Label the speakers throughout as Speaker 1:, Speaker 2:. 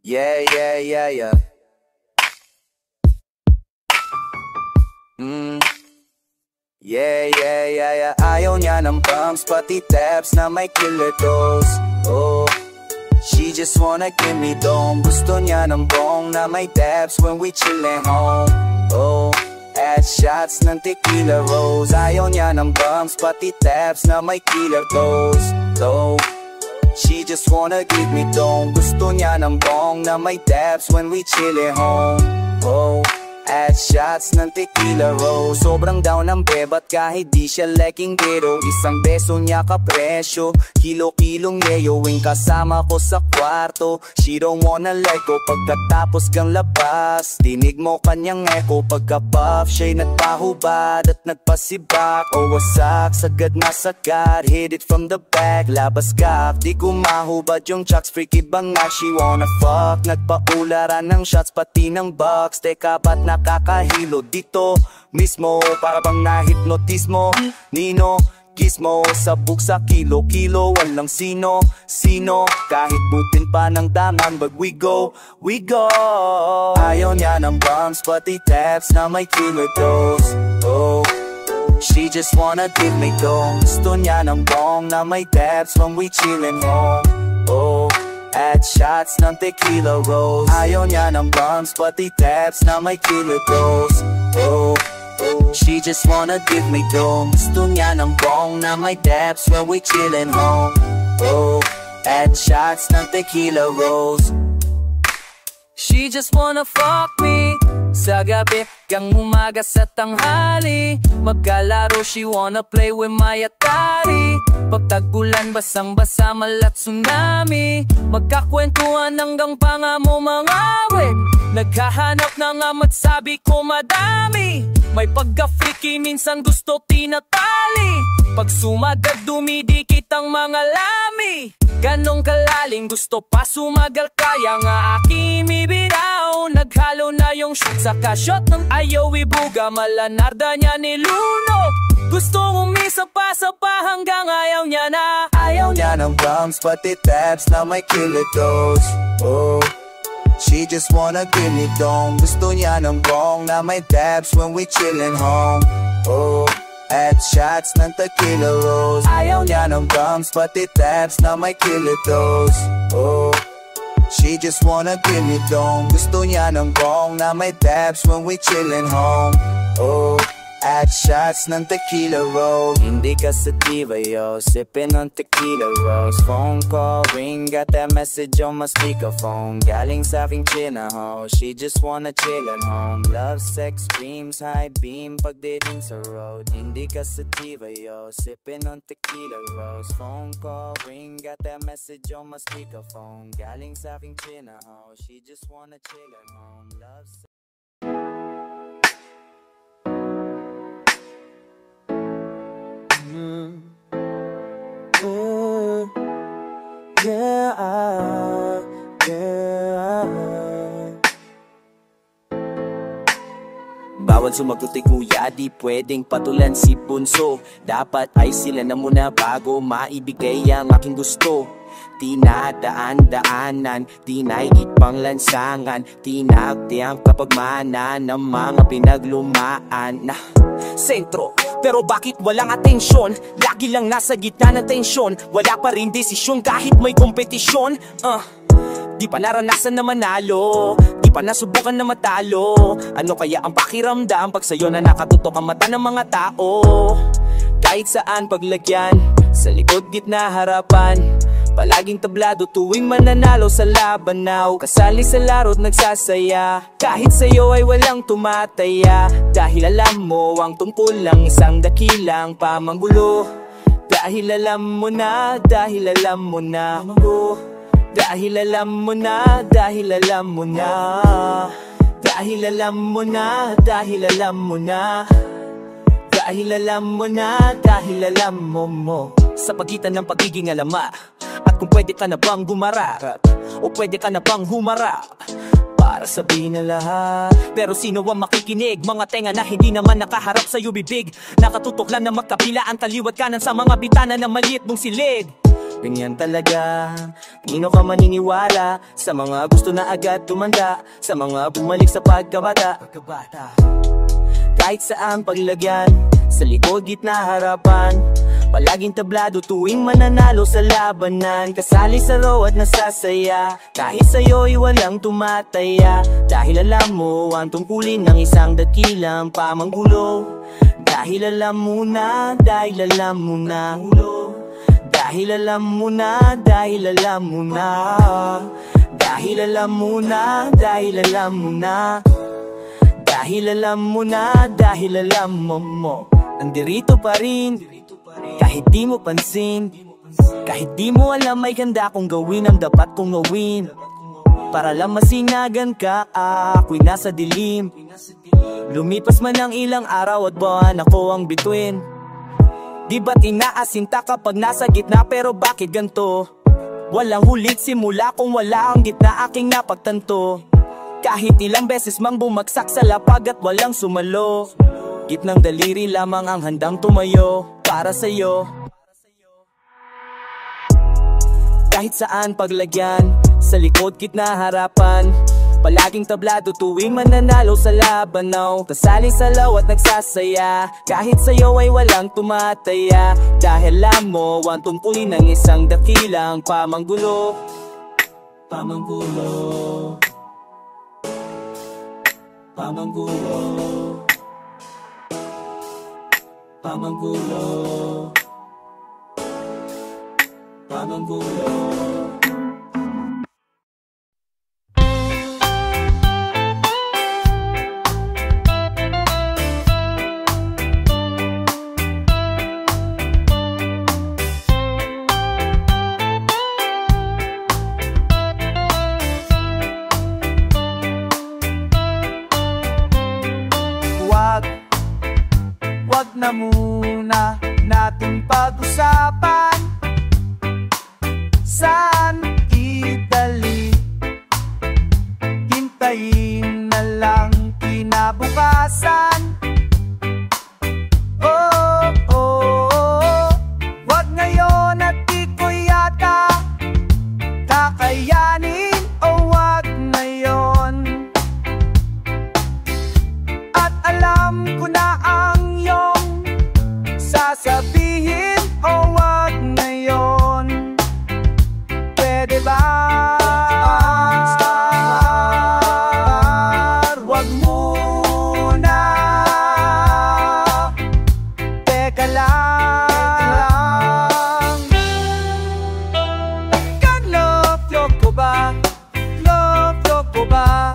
Speaker 1: Yeah, yeah, yeah, yeah. Yeah, yeah, yeah, yeah. Ayaw niya ng bumps, pati taps na may killer dose. Oh, she just wanna give me dome. Gusto niya ng bong na may taps when we chillin' home. Oh, add shots ng tequila rose. Ayaw niya ng bumps, pati taps na may killer dose. Oh, she just wanna give me dome. Gusto niya ng bong na may taps when we chillin' home. Oh, add shots ng tequila rose. Sobrang down ng bebat kahit di siya leking pero isang beso niya kapresyo. Kilo-kilong yeyowing kasama ko sa kwarto. She don't wanna let go pagkatapos kang labas. Dinig mo kanyang echo pagka-puff. Siya'y nagpahubad at nagpasibak. O wasak, sagad na sagad. Hit it from the back, labas ka. Di ko mahubad yung chucks, freaky banga. She wanna fuck, nagpaularan ng shots pati ng box. Teka ba't nakakahilo dito mismo? Para bang nahipnotismo. Nino, kiss mo, sabog sa kilo-kilo. Walang sino, kahit butin pa ng daman. But we go. Ayaw niya ng bumps, pati taps na may killer dose. Oh, she just wanna give me dome. Gusto niya ng bong na may taps when we chillin' home. Oh, add shots ng tequila rose. Ayaw niya ng bumps, pati taps na may killer dose. Oh, she just wanna give me dome. Gusto niya ng bong na may taps when we chillin' home. Oh, add shots ng tequila rose. She just wanna fuck me sa gabi kang umaga sa tanghali. Magkalaro, she wanna play with my Atari. Pagtagpulan, basang-basa, malat tsunami. Magkakwentuhan hanggang pangamo mga web. Naghahanap ng amat, sabi ko madami. May pagka-freaky, minsan gusto tinatali. Pag sumagat, dumidikit ang mga lami. Ganong kalaling, gusto pa sumagal, kaya nga aking ibinaw. Naghalo na yung shot, saka shot ng ayaw ibuga. Malanarda niya nilunok. Gustong umisa pa hanggang ayaw niya na. Ayaw niya ng bumps, pati taps na may killer dose. Oh, she just wanna give me dome. Gusto niya ng bong na may taps when we chillin' home. Oh, add shots ng tequila rose. Ayaw niya ng bumps, pati taps na may killer dose. Oh, she just wanna give me dome. Gusto niya ng bong na may taps when we chillin' home. Oh, add shots ng tequila rose. Hindi ka sativa, yo, sippin' on tequila rose. Phone call, ring, got that message on my speakerphone. Galing sa aking china, ho, she just wanna chill at home. Love, sex, dreams, high beam, pagdating sa road. Hindi ka sativa, yo, sippin' on tequila rose. Phone call, ring, got that message on my speakerphone. Galing sa aking china, ho, she just wanna chill at home. Love, sex. Bawal sumagutik nguya, di pwedeng patulan si Bunso. Dapat ay sila na muna bago maibigay ang aking gusto. Tinadaan-daanan, tinaigit pang lansangan. Tinagtiang kapagmana ng mga pinaglumaan na sentro. Pero bakit walang atensyon? Lagi lang nasa gitna ng tensyon. Wala pa rin desisyon kahit may kompetisyon. Di pa naranasan na manalo, di pa nasubukan na matalo. Ano kaya ang pakiramdam pag sa'yo na nakatutok ang mata ng mga tao? Kahit saan paglagyan, sa likod, gitna, harapan. Palaging tablado tuwing mananalo sa labanaw. Kasali sa laro't nagsasaya, kahit sa'yo ay walang tumataya. Dahil alam mo ang tungkol lang isang dakilang pamanggulo. Dahil alam mo na, dahil alam mo na, dahil alam mo na, dahil alam mo na, dahil alam mo na, dahil alam mo na, dahil alam mo na, dahil alam mo. Sa pagitan ng pagiging alama, at kung pwede ka na bang gumarap, o pwede ka na bang humarap para sabihin na lahat. Pero sino ang makikinig? Mga tenga na hindi naman nakaharap sa'yo bibig. Nakatutok lang na magkabila ang taliwat kanan sa mga bitana na maliit mong silid. ganyan talaga. Nino ka maniniwala sa mga gusto na agad tumanda, sa mga bumalik sa pagkabata. Kahit saan paglagyan, sa likod, gitna, harapan, palaging tablado tuwing mananalo sa labanan. Kasali sa row at nasasaya, kahit sa'yo'y walang tumataya. Dahil alam mo ang tungkulin ng isang dakilang pamanggulo. Dahil alam mo na, dahil alam mo na, dahil alam mo na, dahil alam mo na, dahil alam mo na, dahil alam mo na, dahil alam mo na, dahil alam mo, nandirito pa rin, kahit di mo pansin, kahit di mo alam may ganda kong gawin ang dapat kong gawin. Para lang masinagan ka, ako'y nasa dilim. Lumipas man ang ilang araw at buwan, ako ang bituin. Di ba't inaasinta kapag nasa gitna, pero bakit ganto? Walang hulit simula kung wala ang gitna aking napagtanto. Kahit ilang beses mang bumagsak sa lapag at walang sumalo, gitnang daliri lamang ang handang tumayo para sa'yo. Kahit saan paglagyan, sa likod, gitna, harapan, palaging tablado tuwing mananalo sa labanaw. Kasaling salaw at nagsasaya, kahit sa'yo ay walang tumataya. Dahil alam mo ang tungkulin ng isang dakilang pamanggulo. Pamanggulo, pamanggulo, pamanggulo, pamanggulo. Wag na muna natin pag-usapan saan idali. Hintayin na lang kinabukasan. Oh, oh, oh. Wag ngayon at di ko yata kakayanin. Oh, wag ngayon. At alam ko na ang iyong sasabihin. Oh, wag ngayon. Pwede ba? Wag muna. Teka lang. Kan love ko ba? Love ko ba?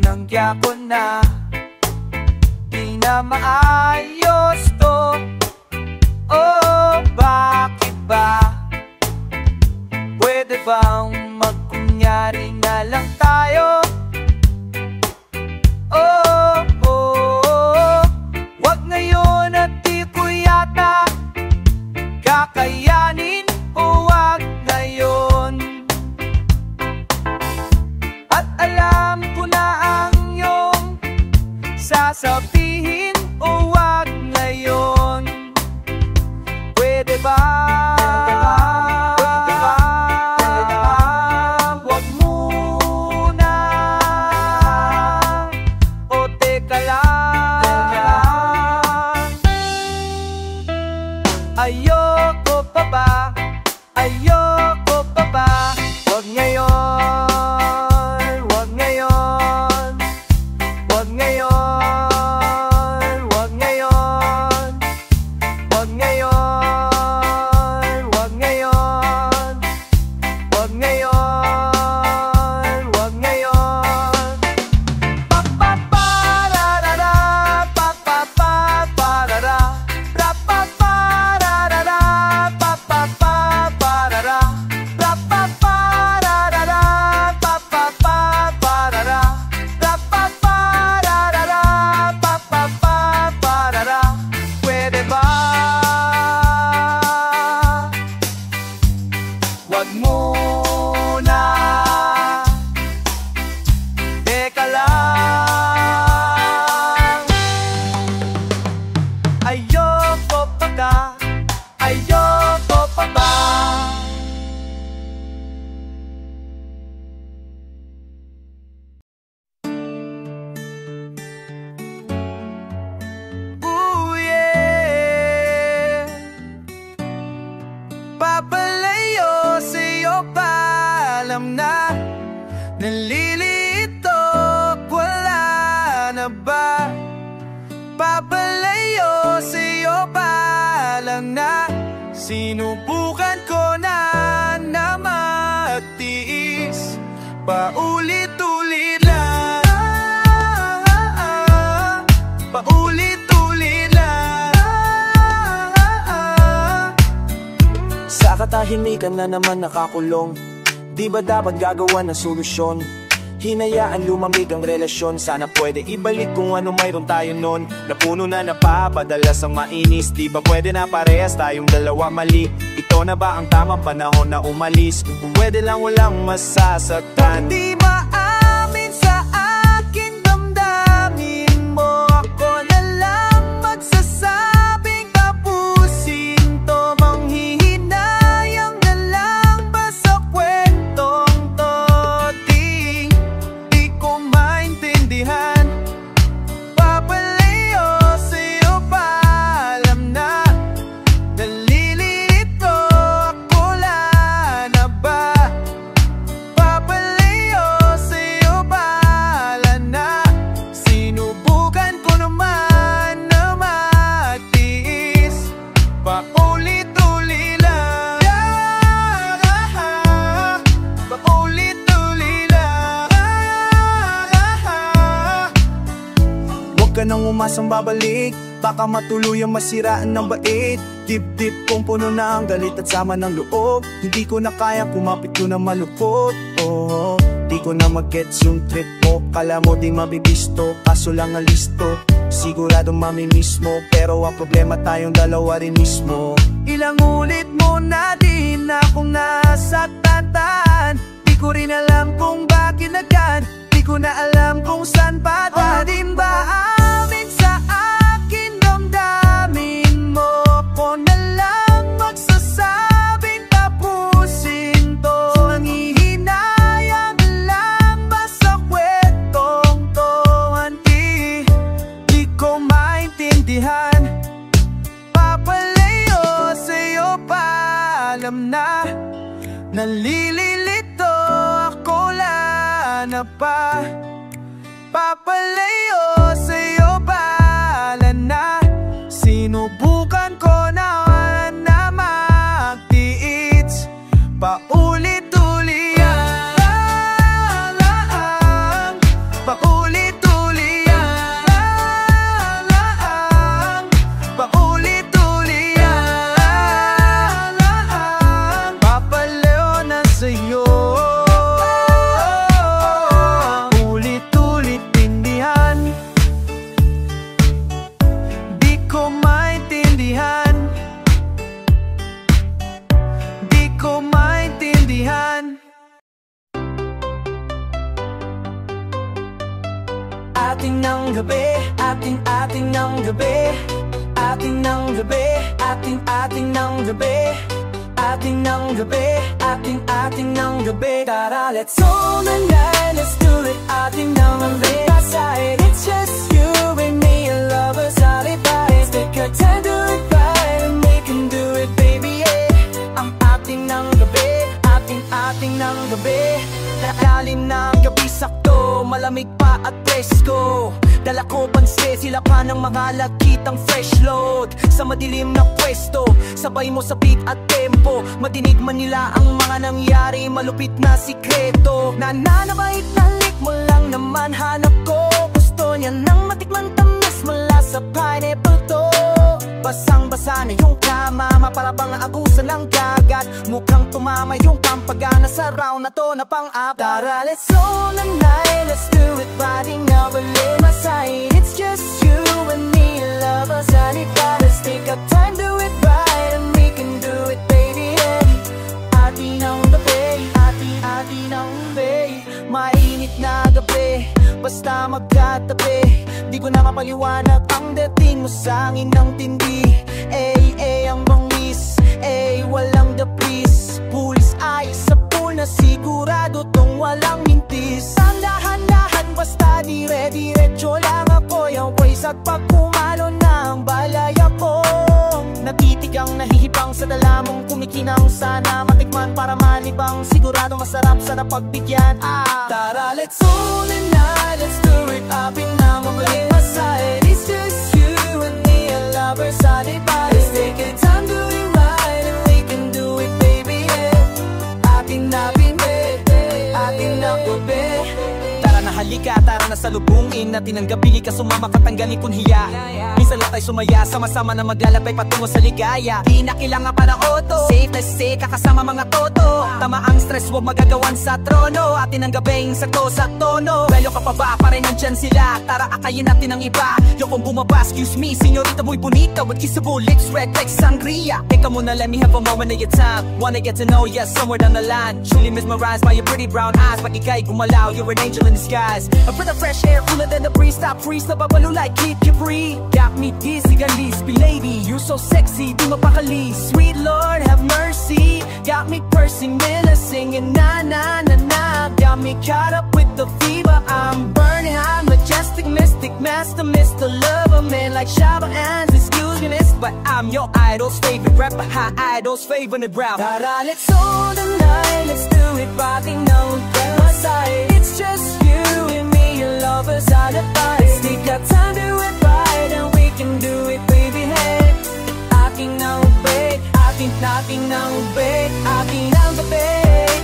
Speaker 1: Nangya ko na, di na maayos to. Oh, bakit ba? Pwede bang magkunyari na lang tayo? Oh, oh, oh. Wag ngayon at di ko yata kakayanin. Oh, wag ngayon. At alam ko na ang iyong sasabihin. O wag ngayon. Pwede ba? Pwede ba? Wag muna. O teka lang. Ayoko pa ba? Ayoko pa ba? Wag ngayon. Wag ngayon. Wag ngayon. Wag ngayon. papalayo sa'yo pa lang na. Sinubukan ko na magtiis, paulit-ulit lang, paulit-ulit lang. Sa katahimikan na naman nakakulong, di ba dapat gagawa ng solusyon? Hinayaan lumamig ang relasyon, sana pwede ibalik kung ano mayroon tayo nun. Napuno na napapadalas ang mainis, di ba pwede na parehas tayong dalawa mali? Ito na ba ang tamang panahon na umalis? Kung pwede lang walang masasaktan. Di maamin sa akin damdamin mo, ako na lang magsasabing tapusin to. Manghihinayang na lang ba sa kwentong to? Di ko maintindihan, papalayo sa'yo pa alam na. Nalilito ako lang na ba? Papalayo sa'yo pa alam na. Sinubukan ko naman na magtiis, paulit-ulit lang, paulit-ulit lang. Huwag ka nang umasang babalik, baka matuluyang masiraan ng bait. Dip-dip kung puno na ang galit at sama ng loob. Hindi ko na kaya kumapit ko na malupot. Oh, di ko na mag-gets yung trip mo. Kala mo di mabibisto, kaso lang ang listo. Siguradong mamimiss mo, pero ang problema tayong dalawa rin mismo. Ilang ulit mo na din akong nasaktan. Di ko rin alam kung bakit agad, di ko na alam kung saan pa. Di ba amin sa akin damdamin mo, ko na lang magsasabing tapusin to. Nanghihinayang lang ba sa kwentong to? Di ko maintindihan, papalayo sa'yo pa alam na. Nalilito ako lang na pa. Papalayo sa'yo pa alam na. Sinubukan ko na magtiis, paulit-ulit lang, paulit-ulit lang, paulit-ulit lang. Papalayo na sa'yo, ulit-ulit tindihan. Di ko maintindihan, di ko maintindihan. Ating ng gabi, ating ng gabi, ating ng gabi, ating ng gabi, ating ng gabi, ating ng gabi. Tara, let's all the night, let's do it. Ating ng gabi, outside, it's just you and me, lovers, alibis. Take your time, do it right, and we can do it, baby, yeah. Ang ating ng gabi, ating ng gabi. Lalim ng gabi, sakto, malamig pa at presko. Dala ko panse, sila pa ng mga lagkitang fresh load. Sa madilim na pwesto, sabay mo sa beat at tempo. Madinig man nila ang mga nangyari, malupit na sikreto. Nananabait na lik mo lang naman hanap ko. Gusto niya nang matikman tamis mula sa pineapple to. Basang-basa na yung kama, maparabang abusan ng dagat. Mukhang tumama yung pampagana sa round na to na pang-apat. Tara, let's all the night, let's do it, riding our lane. My side, it's just you and me, lovers, alibis. Let's take our time, do it right, and we can do it, baby, yeah. Ating ng gabi, ating ng gabi, mainit na gabi, basta magkatabi. Di ko na mapaliwanag ang dating mo sa'kin ng tindi. Ang bangis, walang dapis. Pulis ay sa pool na sigurado tong walang mintis. Dahan-dahan basta dire-diretso lang ako. Yung ways at pag pumalo na ang balay ako. Natitigang nahihibang sa dala mong
Speaker 2: kinikinang sana matikman para malibang sigurado masarap sa napagbigyan.
Speaker 1: Tara, let's own the night, let's do it up in now, magaling masaya. It's just you and me, a lover sa diba. Let's take it time, do it right, and we can do it, baby, yeah. Atin na bine, atin na gabi.
Speaker 2: Tara na halika, tara na salubungin natin ang gabi, ka sumama katanggalin kung hiya. Minsan lang tayo sumaya, sama-sama na maglalakbay patungo sa ligaya. Di na kailangan pa ng auto, safe na safe, kakasama mga toto. Tama ang stress, huwag magagawan sa trono. Atin ang gabing sakto sa tono. Belo ka pa ba? Pare nandyan sila. Tara akayin natin ang iba. Yung kung bumaba, excuse me, senyorita muy bonita with kissable lips, red like sangria. Teka muna, let me have a moment of your time. Wanna get to know ya somewhere down the line. Truly mesmerized by your pretty brown eyes. Pag ika'y gumalaw, you're an angel in disguise. A breath of fresh air, cooler than the breeze. Stop freeze, nababalo like Kid Capri. Got me dizzy, Galispi lady, you're so sexy, di mapakali. Sweet Lord, have mercy. Got me pursing, Miller singing na na na na. Got me caught up with the fever, I'm burning. I'm majestic, mystic, master, Mr. Lover, man like Shabba and excuse me this, but I'm your idol's favorite rapper, high idol's favorite brow.
Speaker 1: Tara, let's own the night, let's do it, party now, get my side. It's just you and me, your lovers are the vibes. We got time to it right, and we can do it, baby, hey. Aking na ube, aking na ube, aking na gabi,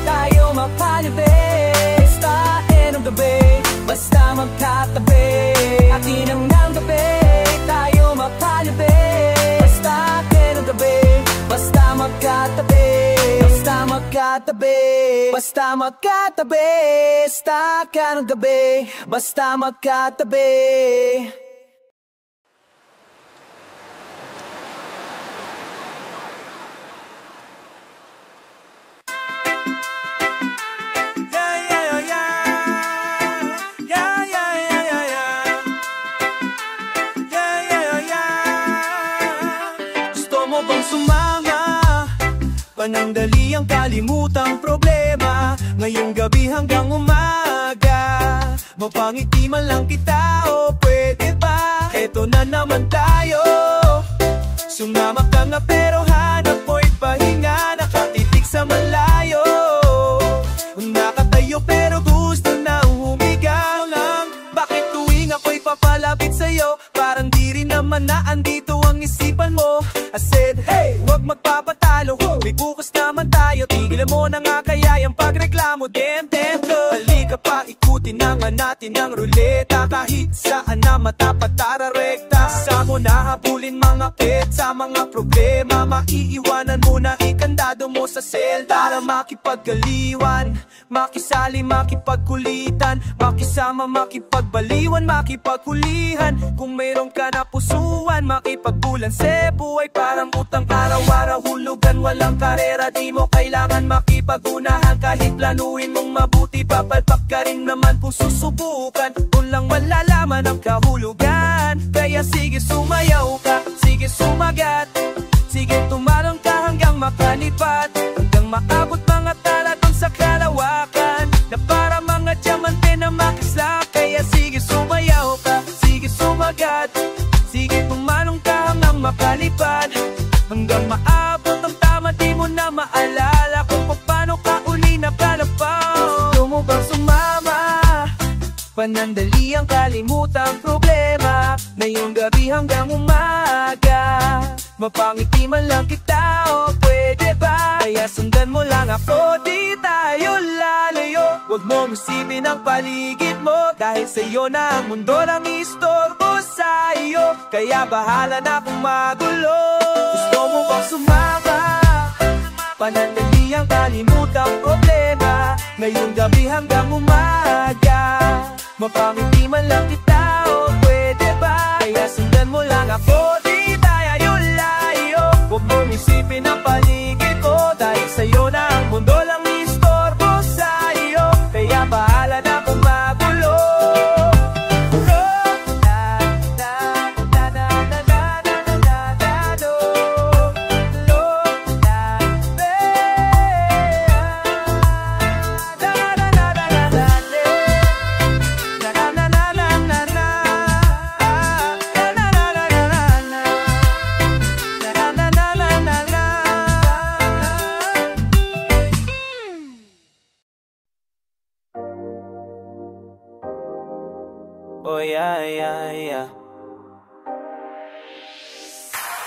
Speaker 1: tayo mapalibig. Basta ng gabi, basta magkatabi. Aking ng gabi, tayo mapalibig. Basta ng gabi, basta magkatabi. Basta magkatabi, basta magkatabi. Basta ng gabi, basta magkatabi. Panandali ang kalimutang problema. Ngayong gabi hanggang umaga, mapangiti man lang kita, o pwede ba? Eto na naman tayo. Sumama ka nga pero hanap mo'y pahinga. Nakatitig sa malayo, nakatayo pero gusto na humiga lang. Bakit tuwing ako'y papalapit sa'yo, parang di rin naman na andito ang isipan mo? I said, hey, wag magpapatalo, may bukas naman tayo. Tigilan mo na nga kaya yung pagreklamo. Damn, girl, halika pa, ikutin na nga natin ang ruleta. Kahit saan na matapat tara rekta. Sa mo na habulin mga pet sa mga problema. Maiiwanan mo na ikandado mo sa cell. Tara makipaggaliwan, makisali, makipagkulitan, makisama, makipagbaliwan, makipaghulihan. Kung mayroon ka na pusuan, makipagbulan sa buhay. Parang utang araw-araw, hulugan, walang karera. Di mo kailangan makipagunahan. Kahit planuin mong mabuti, papalpak ka rin naman kung susubukan. Kung lang malalaman ang kahulugan. Kaya sige sumayaw ka, sige sumagat, sige tumarang ka hanggang makalipat, hanggang maabot mga tala dun sa kalawakan, na para mga diamante na makislap. Kaya sige sumayaw ka, sige sumagat, sige tumarang ka hanggang makalipad, hanggang maabot ang tama. Di mo na maalala kung paano ka uli napalapaw. Gusto mo bang sumama? Panandali ang kalimutang problema. Ngayong gabi hanggang umaga, mapangiti man lang kita, o pwede ba? Kaya sundan mo lang ako, di tayo lalayo. Huwag mong isipin ang paligid mo, dahil sa'yo na ang mundo nang istorbo sa iyo. Kaya bahala na kung magulo. Gusto mo bang sumama? Panandali ang kalimutang problema. Ngayong gabi hanggang umaga, mapangiti man lang kita, o pwede ba? Kaya sundan mo lang ako, di tayo layo. Huwag mong isipin ang paligid mo, dahil sa'yo na ang mundo lang istorbo sa iyo. Kaya bahala na kung magulo.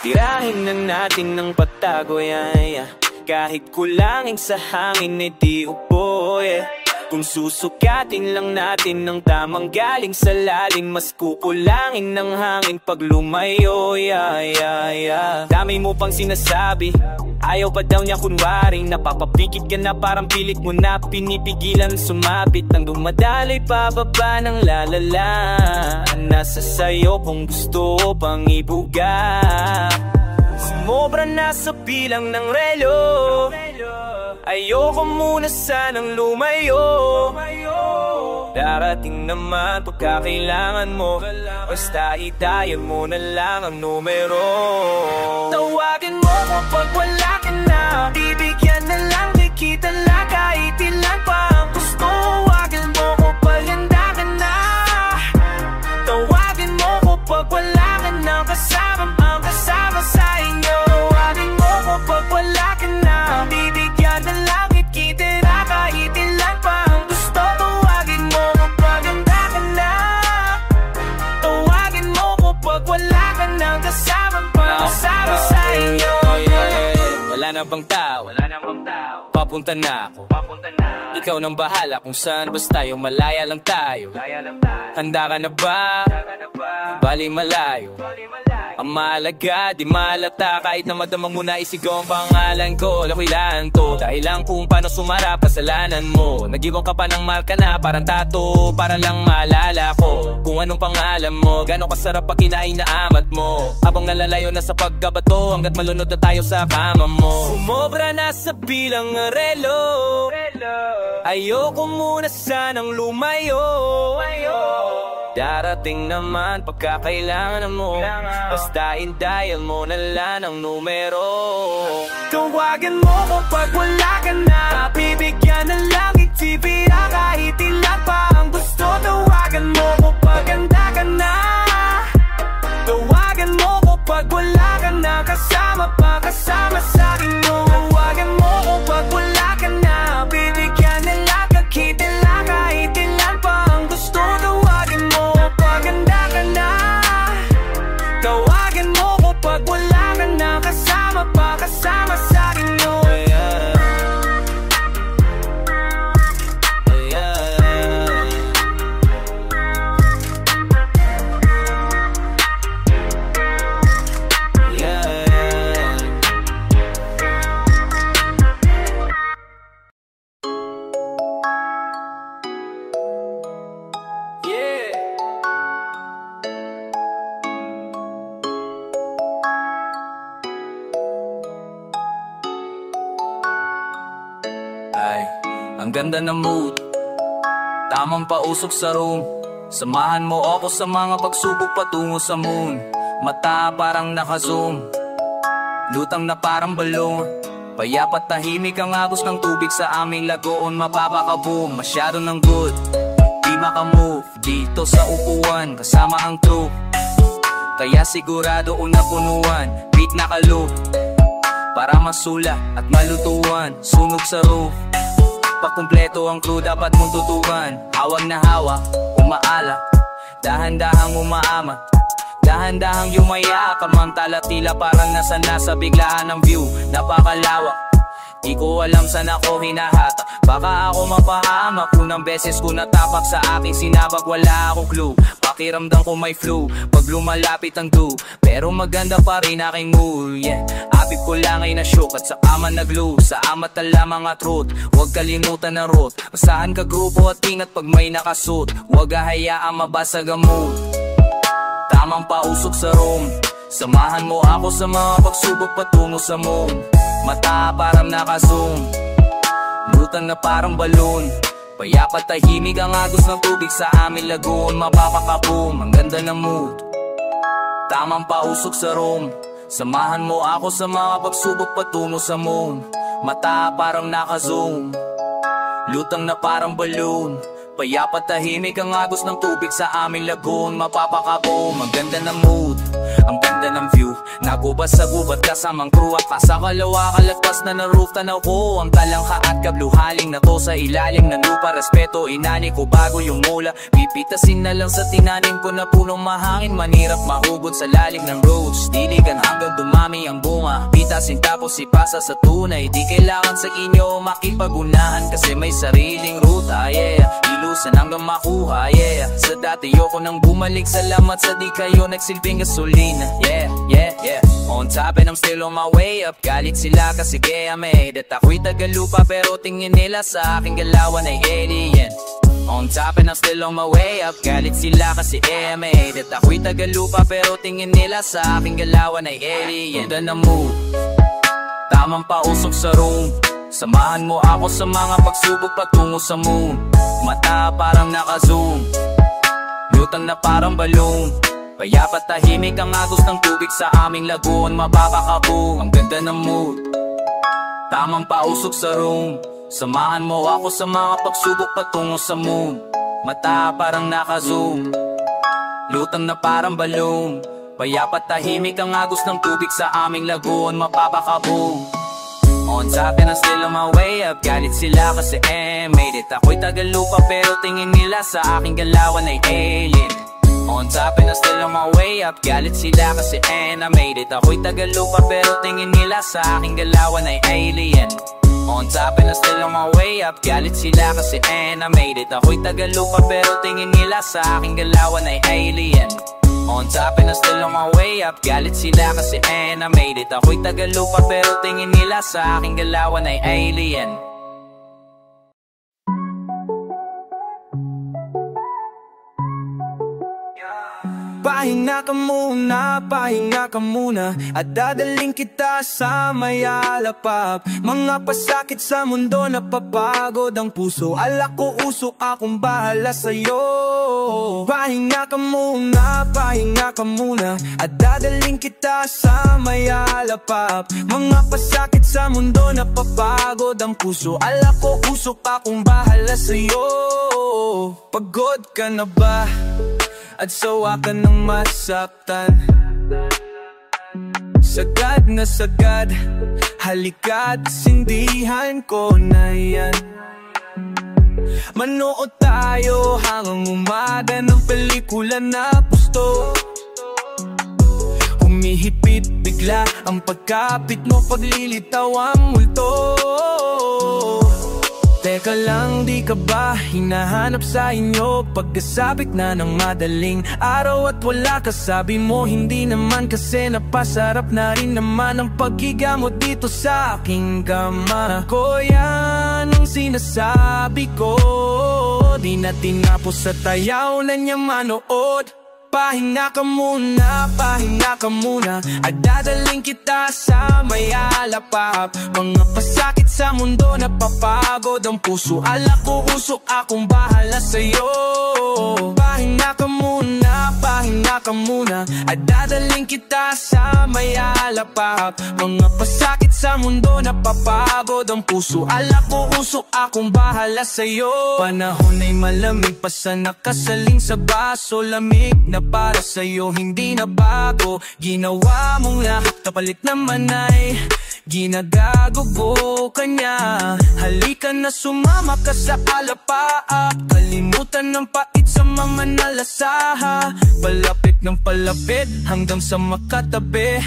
Speaker 2: Tirahin na natin ng patago, yeah. Kahit kulangin sa hangin, di upo, yeah. Kung susukatin lang natin ng tamang galing sa lalim, mas kukulangin ng hangin pag lumayo, yeah. Dami mo pang sinasabi, ayaw pa daw niya kunwaring napapapikit ka na parang pilit mo na pinipigilan sumapit nang dumadaloy pababa ng lalala. Nasa sayo kung gusto pang ibuga. Sumobra na sa bilang ng relo, ayoko muna sanang lumayo. Darating naman pagkakailangan mo, basta itayan mo na lang ang numero. Tawagin mo kapag wala ka na, bibigyan na lang, kikita lang kahit ilan pa ang gusto. Tawagin mo kapag handa ka na, tawagin mo kapag wala ka na, kasama ang kasama sa inyo. Tawagin mo kapag wala ka na, bibigyan na lang, kikita lang kahit ilan pa ang gusto. Tawagin mo kapag handa ka na, tawagin mo kapag wala ka na, kasama sa inyo. Wala na bang tao? Papunta na ako. Ikaw nang bahala kung saan, basta yung malaya lang tayo. Handa ka na ba? Bali malayo. Ang mahalaga, di malata, kahit na madamang mo na isigaw ang pangalan ko. Alam ko ilan to, dahil lang kung paano sumarap kasalanan mo. Nag-iwan ka pa ng marka na parang tato, para lang maalala ko kung anong pangalan mo. Gano'ng kasarap pag kinain na amat mo, habang nalalayo na sa paggabato, hanggat malunod na tayo sa kama mo. Sumobra na sa bilang ng relo, ayoko muna sanang lumayo. Darating naman pagkakailangan mo, basta in-dial mo na lang ang numero. Tawagin mo kapag wala ka na, bibigyan na lang, itibira kahit ilan pa ang gusto. Tawagan mo kapag handa ka na, tawagan mo kapag wala ka na, kasama sa akin mo. Tawagan mo kapag wala ka na, bibigyan na lang, kakita lang kahit ilan pa ang gusto. Tawagin mo kapag handa ka na, tawagan mo kapag wala ka na, kasama sa akin mo. Ang ganda ng mood, tamang pausok sa room. Samahan mo ako sa mga pagsubok patungo sa moon. Mata parang naka-zoom, lutang na parang balon. Payapat tahimik ang agos ng tubig sa aming lagoon. Mapapakaboom, masyado ng good, di makamove dito sa upuan kasama ang crew. Kaya sigurado unapunuan, beat nakaloop, para masula at malutuan. Sunog sa roof, pakumpleto ang crew, dapat mong tutukan. Hawak na hawak, umaalak, dahan-dahang umaamat, dahan-dahang yumaya. Kamantala tila parang nasa biglaan ng view. Napakalawak, di ko alam saan ako hinahatak. Baka ako mapahamak, unang beses ko natapak sa aking sinabag, wala akong clue. Pakiramdam ko may flu pag lumalapit ang dew, pero maganda pa rin aking mood, yeah. Apip ko lang ay na-shook at saka man nag-glue. Sa amat na lamang at truth, huwag kalimutan na root. Basahan ka grupo at ingat pag may nakasuit, huwag hahayaang mabasag ang mood. Tamang pausok sa room, samahan mo ako sa mga pagsubok patungo sa moon. Mata parang naka-zoom, lutang na parang balon. Payapat tahimik ang agos ng tubig sa aming lagoon. Mapapakaboom, ang ganda ng mood, tamang pausok sa room. Samahan mo ako sa mga pagsubok patungo sa moon. Mata parang naka-zoom, lutang na parang balon. Payapat tahimik ang agos ng tubig sa aming lagoon. Mapapakaboom, ang ganda ng mood, ang ganda ng view. Gubat sa gubat kasamang crew at sa kalawa kalagpas na na roof. Tanaw ko ang talangka at kabluhaling na to sa ilalim ng lupa. Respeto inani ko bago yung mula. Pipitasin na lang sa tinanim ko na punong mahangin. Manirap mahugod sa lalim ng roads. Diligan hanggang dumami ang bunga. Pitasin tapos ipasa sa tunay. Di kailangan sa inyo makipagunahan kasi may sariling ruta, yeah. Ilusan hanggang makuha, yeah. Sa dati yoko nang bumalik. Salamat sa di kayo nagsilbing gasolina, yeah, yeah, yeah. On top and I'm still on my way up. Galit sila kasi kaya made it. Ako'y tagalupa pero tingin nila sa aking galawan ay alien. On top and I'm still on my way up. Galit sila kasi I made it. Ako'y tagalupa pero tingin nila sa aking galawan ay alien. Ganda na move, tamang pausok sa room. Samahan mo ako sa mga pagsubok patungo sa moon. Mata parang naka-zoom, lutang na parang balloon. Payapat tahimik ang agos ng tubig sa aming lagoon. Mapapakabong, ang ganda ng mood, tamang pausok sa room. Samahan mo ako sa mga pagsubok patungo sa moon. Mata parang naka-zoom, lutang na parang balloon. Payapat tahimik ang agos ng tubig sa aming lagoon. Mapapakabong. On top and I'm still on my way up. Galit sila kasi made it. Ako'y tagalupa pero tingin nila sa aking galawan ay alien. On top and I'm still on my way up. Galit sila kasi I made it. Ako'y tagalupa pero tingin nila sa aking galawan ay alien. On top and I'm still on my way up. Galit sila kasi I made it. Ako'y tagalupa pero tingin nila sa aking galawan ay alien. On top and I'm still on my way up. Galit sila kasi I made it. Ako'y tagalupa pero tingin nila sa aking galawan ay alien.
Speaker 1: Pahinga ka muna at dadaling kita sa may alapap. Mga pasakit sa mundo na papagod ang puso. Alak ko usok akong bahala sa'yo. Pahinga ka muna at dadaling kita sa may alapap. Mga pasakit sa mundo na papagod ang puso. Alak ko usok akong bahala sa'yo. Pagod ka na ba? At sawa ka ng masaktan? Sagad na sagad, halika't sindihan ko na yan. Manood tayo hanggang umaga ng pelikula na gusto. Humihipit bigla ang pagkapit mo, paglilitaw ang multo. Teka lang, di ka ba hinahanap sa inyo? Pagkasabik na ng madaling araw at wala ka, sabi mo hindi naman kasi napasarap na rin naman ang paghiga mo dito sa aking kama. Ko yan ang sinasabi ko, di na tinapos sa tayaw na niya manood. Pahinga ka muna at dadaling kita sa may alapap. Mga pasakit sa mundo na papagod ang puso. Alak ko usok akong bahala sa'yo. Pahinga ka muna at dadaling kita sa may alapap. Mga pasakit sa mundo na papagod ang puso. Alak ko usok akong bahala sa'yo. Panahon ay malamig pa sa nakasaling sa baso. Lamig na para sa'yo, hindi na bago. Ginawa mong lahat, kapalit naman ay ginagago ka niya. Halika na sumama ka sa alapaap. Kalimutan ng pait sa mga nalasaha. Palapit ng palapit hanggang sa makatabi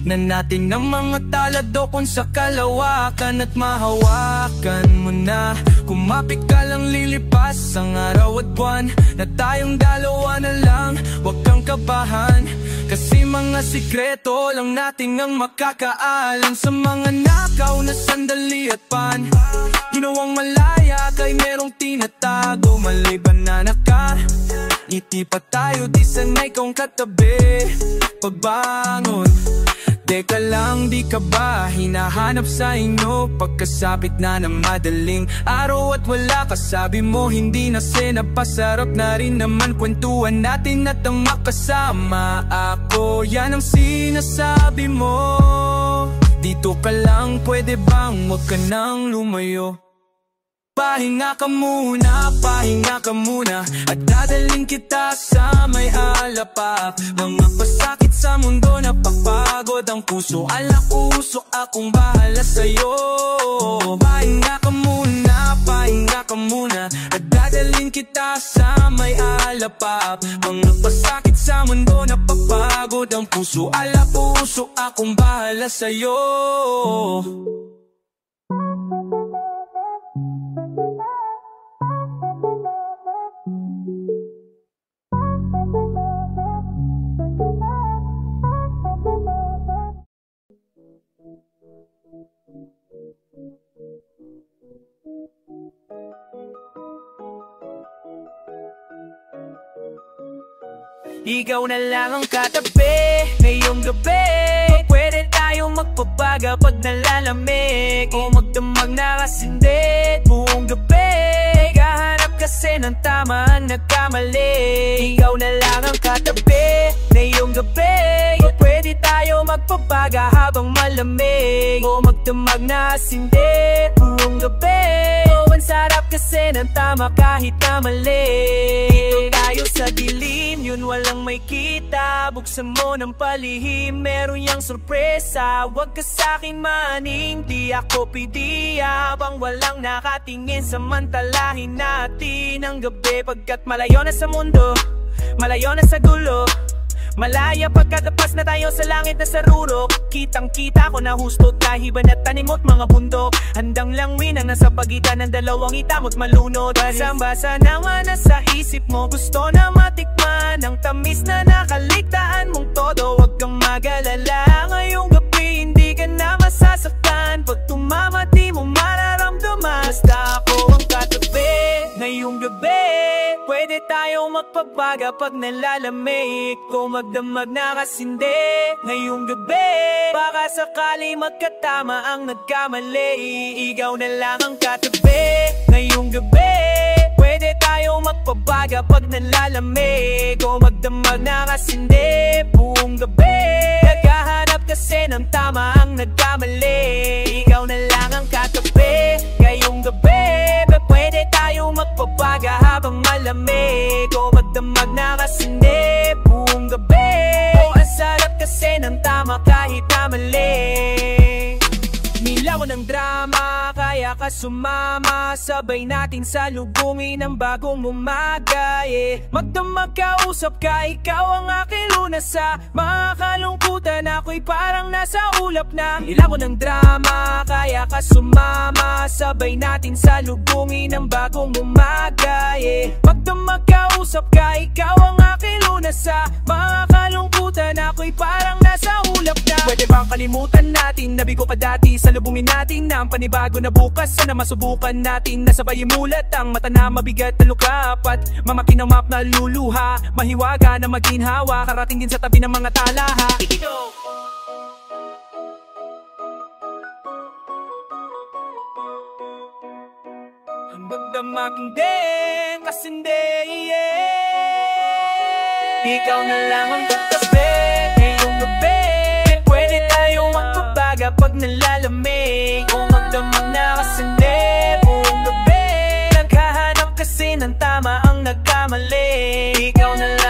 Speaker 1: na natin ng mga talado kung sa kalawakan. At mahawakan mo na, kumapit ka lang lilipas ang araw at buwan. Na tayong dalawa na lang, huwag kang kabahan. Kasi mga sikreto lang natin ang makakaalam. Sa mga nakaw na sandali at pan, ginawang malaya kay merong tinatago. Malay banana ka, ngiti pa tayo, di sanay kong katabi. Pagbangon, teka lang, di ka ba hinahanap sa inyo? Pagkasapit na ng madaling araw at wala ka, sabi mo hindi na napasarap na rin naman kwentuhan natin at ang makasama ako. Yan ang sinasabi mo. Dito ka lang, pwede bang wag ka nang lumayo?
Speaker 2: Pahinga ka muna at dadalhin kita sa may alapap. Mga pasakit sa mundo na papagod ang puso, ala-uso, akong bahala sa'yo. Pahinga ka muna at dadalhin kita sa may alapap. Mga pasakit sa mundo na papagod ang puso, ala-uso, akong bahala sa'yo. Ikaw na lang ang katabi ngayong gabi. Pwede tayong magpapaga pag nalalamig, o magdamag na kasindi buong gabi. Kahanap kasi ng tama ang nagkamali. Ikaw na lang ang katabi ngayong gabi. Pwede tayo magpapaga habang malamig, o magdamag na kasindi buong gabi. Ang sarap kasi ng tama kahit na mali. Dito tayo sa dilim, yun walang may kita. Buksan mo ng palihim, meron yang sorpresa. Huwag ka sa'kin maning, di ako pidiya. Habang walang nakatingin, samantalahin natin ang gabi. Pagkat malayo na sa mundo, malayo na sa gulo, malaya pagkatapas na tayo sa langit na sarurok. Kitang kita ko na hustot, kahiban at tanimot mga bundok. Handang langwin ang nasa pagitan ng dalawang itamot malunod. Basang-basa naman nasa isip mo, gusto na matikman ang tamis na nakaligtaan mong todo. Huwag kang mag-alala, ngayong gabi hindi ka na masasaktan. Pag tumama di mo mararamdaman, basta ako ang katabi ngayong gabi. Pwede tayo magpapaga pag nalalamig, o magdamag na kasindi ngayong gabi. Baka sakali magkatama ang nagkamali. Ikaw na lang ang katabi ngayong gabi. Pwede tayo magpapaga pag nalalamig, o magdamag na kasindi buong gabi. Naghahanap kasi ng tama ang nagkamali. Ikaw na lang ang katabi ngayong gabi. Pwede tayo magpapaga habang malamig, o magdamag na kasindi buong gabi. Ang sarap kasi ng tama kahit na mali. Nila ko ng drama, kaya ka sumama. Sabay natin salubungin ang bagong umaga, magdamag ka, usap ka, ikaw ang aking lunas. Sa mga kalungkutan ako'y parang nasa ulap na. Nila ko ng drama, kaya ka sumama. Sabay natin salubungin ang bagong umaga, magdamag ka, usap ka, ikaw ang aking lunas. Sa mga kalungkutan ako'y parang nasa ulap na. Pwede bang kalimutan natin, nabigo ka dati. Salubungin natin na ang panibago na bukas. Sana masubukan natin na sabay imulat ang mata na mabigat na lukapat. Mamakin ang map na luluha, mahiwaga na maginhawa, karating din sa tabi ng mga talaha. Magdamaking din kasindi, ikaw na lang ang katabi ngayong gabi. Pwede tayo magpapaga pag nalalamig, o magdamag na kasindi buong gabi. Naghahanap kasi ng tama ang nagkamali. Ikaw na lang